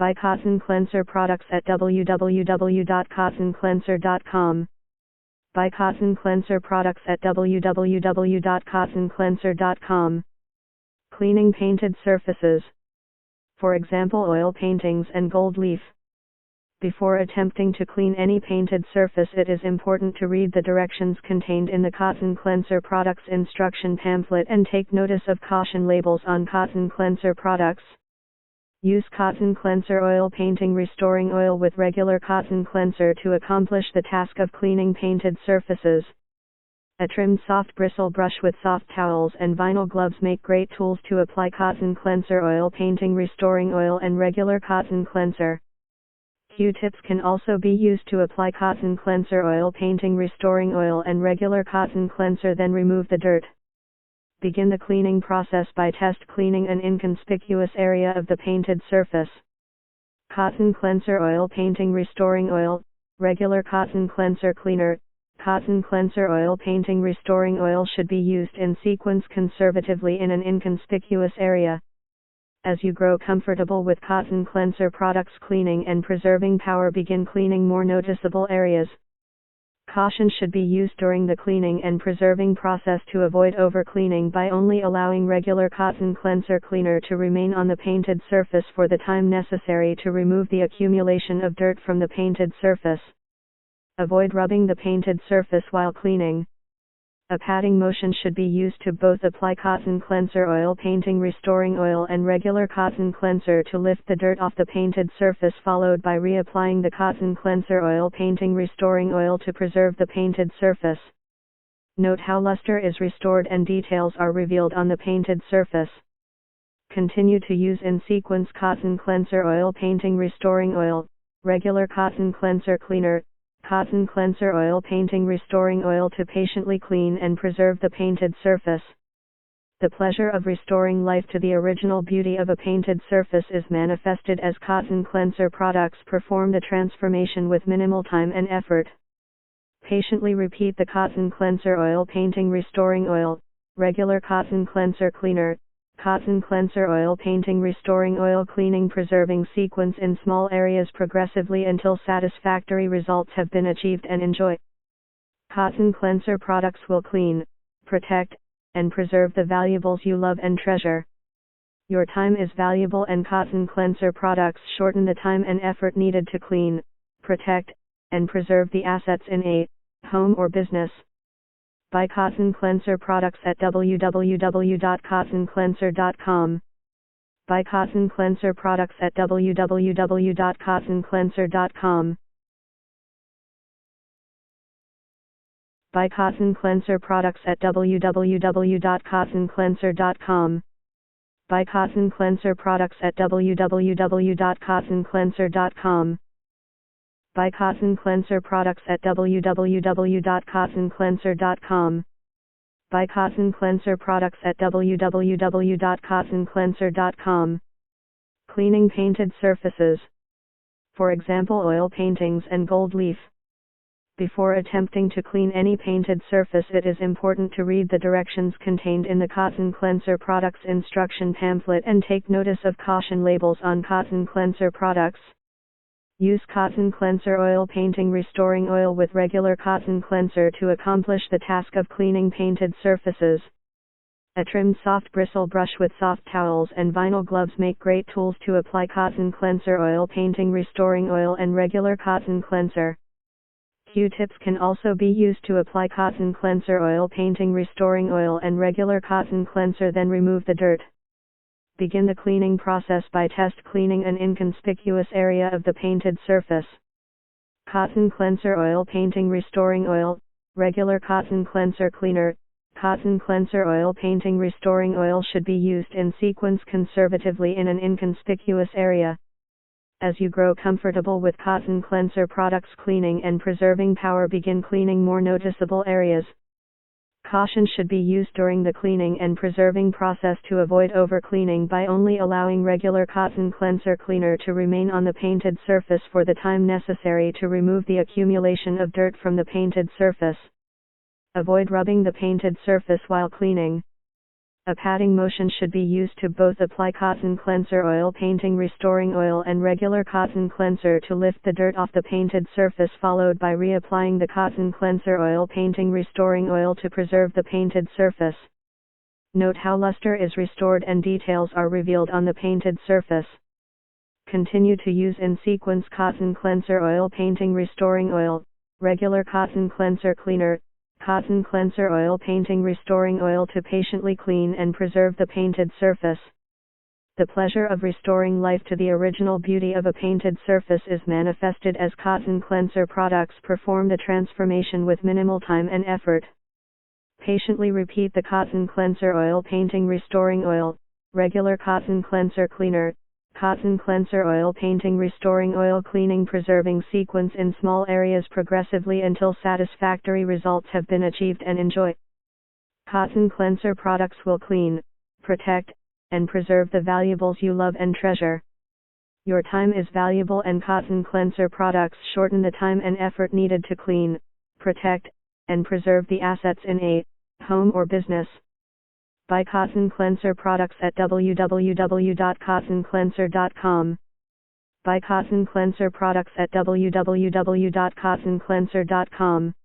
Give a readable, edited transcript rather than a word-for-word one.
Buy Kotton Klenser products at www.kottonklenser.com. Buy Kotton Klenser products at www.kottonklenser.com. Cleaning painted surfaces. For example, oil paintings and gold leaf. Before attempting to clean any painted surface, it is important to read the directions contained in the Kotton Klenser products instruction pamphlet and take notice of caution labels on Kotton Klenser products. Use Kotton Klenser oil painting restoring oil with regular Kotton Klenser to accomplish the task of cleaning painted surfaces. A trimmed soft bristle brush with soft towels and vinyl gloves make great tools to apply Kotton Klenser oil painting restoring oil and regular Kotton Klenser. Q-tips can also be used to apply Kotton Klenser oil painting restoring oil and regular Kotton Klenser, then remove the dirt. Begin the cleaning process by test cleaning an inconspicuous area of the painted surface. Kotton Klenser oil painting restoring oil, regular Kotton Klenser cleaner. Kotton Klenser oil painting restoring oil should be used in sequence conservatively in an inconspicuous area. As you grow comfortable with Kotton Klenser products cleaning and preserving power, begin cleaning more noticeable areas. Caution should be used during the cleaning and preserving process to avoid over-cleaning by only allowing regular Kotton Klenser cleaner to remain on the painted surface for the time necessary to remove the accumulation of dirt from the painted surface. Avoid rubbing the painted surface while cleaning. A patting motion should be used to both apply Kotton Klenser oil painting restoring oil and regular Kotton Klenser to lift the dirt off the painted surface, followed by reapplying the Kotton Klenser oil painting restoring oil to preserve the painted surface. Note how luster is restored and details are revealed on the painted surface. Continue to use in sequence Kotton Klenser oil painting restoring oil, regular Kotton Klenser cleaner, Kotton Klenser oil painting restoring oil to patiently clean and preserve the painted surface. The pleasure of restoring life to the original beauty of a painted surface is manifested as Kotton Klenser products perform the transformation with minimal time and effort. Patiently repeat the Kotton Klenser oil painting restoring oil, regular Kotton Klenser cleaner, Kotton Klenser oil painting restoring oil cleaning preserving sequence in small areas progressively until satisfactory results have been achieved and enjoy. Kotton Klenser products will clean, protect, and preserve the valuables you love and treasure. Your time is valuable and Kotton Klenser products shorten the time and effort needed to clean, protect, and preserve the assets in a home or business. Buy Kotton Klenser products at www.kottonklenser.com. Buy Kotton Klenser products at www.kottonklenser.com. Buy Kotton Klenser products at www.kottonklenser.com. Buy Kotton Klenser products at www.kottonklenser.com. Buy Kotton Klenser products at www.kottonklenser.com. Buy Kotton Klenser products at www.kottonklenser.com. Cleaning painted surfaces. For example, oil paintings and gold leaf. Before attempting to clean any painted surface, it is important to read the directions contained in the Kotton Klenser products instruction pamphlet and take notice of caution labels on Kotton Klenser products. Use Kotton Klenser oil painting restoring oil with regular Kotton Klenser to accomplish the task of cleaning painted surfaces. A trimmed soft bristle brush with soft towels and vinyl gloves make great tools to apply Kotton Klenser oil painting restoring oil and regular Kotton Klenser. Q-tips can also be used to apply Kotton Klenser oil painting restoring oil and regular Kotton Klenser, then remove the dirt. Begin the cleaning process by test cleaning an inconspicuous area of the painted surface. Kotton Klenser oil painting restoring oil, regular Kotton Klenser cleaner. Kotton Klenser oil painting restoring oil should be used in sequence conservatively in an inconspicuous area. As you grow comfortable with Kotton Klenser products cleaning and preserving power, begin cleaning more noticeable areas. Caution should be used during the cleaning and preserving process to avoid over-cleaning by only allowing regular Kotton Klenser cleaner to remain on the painted surface for the time necessary to remove the accumulation of dirt from the painted surface. Avoid rubbing the painted surface while cleaning. A patting motion should be used to both apply Kotton Klenser oil painting restoring oil and regular Kotton Klenser to lift the dirt off the painted surface, followed by reapplying the Kotton Klenser oil painting restoring oil to preserve the painted surface. Note how luster is restored and details are revealed on the painted surface. Continue to use in sequence Kotton Klenser oil painting restoring oil, regular Kotton Klenser cleaner, Kotton Klenser oil painting restoring oil to patiently clean and preserve the painted surface. The pleasure of restoring life to the original beauty of a painted surface is manifested as Kotton Klenser products perform the transformation with minimal time and effort. Patiently repeat the Kotton Klenser oil painting restoring oil, regular Kotton Klenser cleaner, Kotton Klenser oil painting restoring oil cleaning preserving sequence in small areas progressively until satisfactory results have been achieved and enjoy. Kotton Klenser products will clean, protect, and preserve the valuables you love and treasure. Your time is valuable and Kotton Klenser products shorten the time and effort needed to clean, protect, and preserve the assets in a home or business. Buy Kotton Klenser products at www.kottonklenser.com. Buy Kotton Klenser products at www.kottonklenser.com.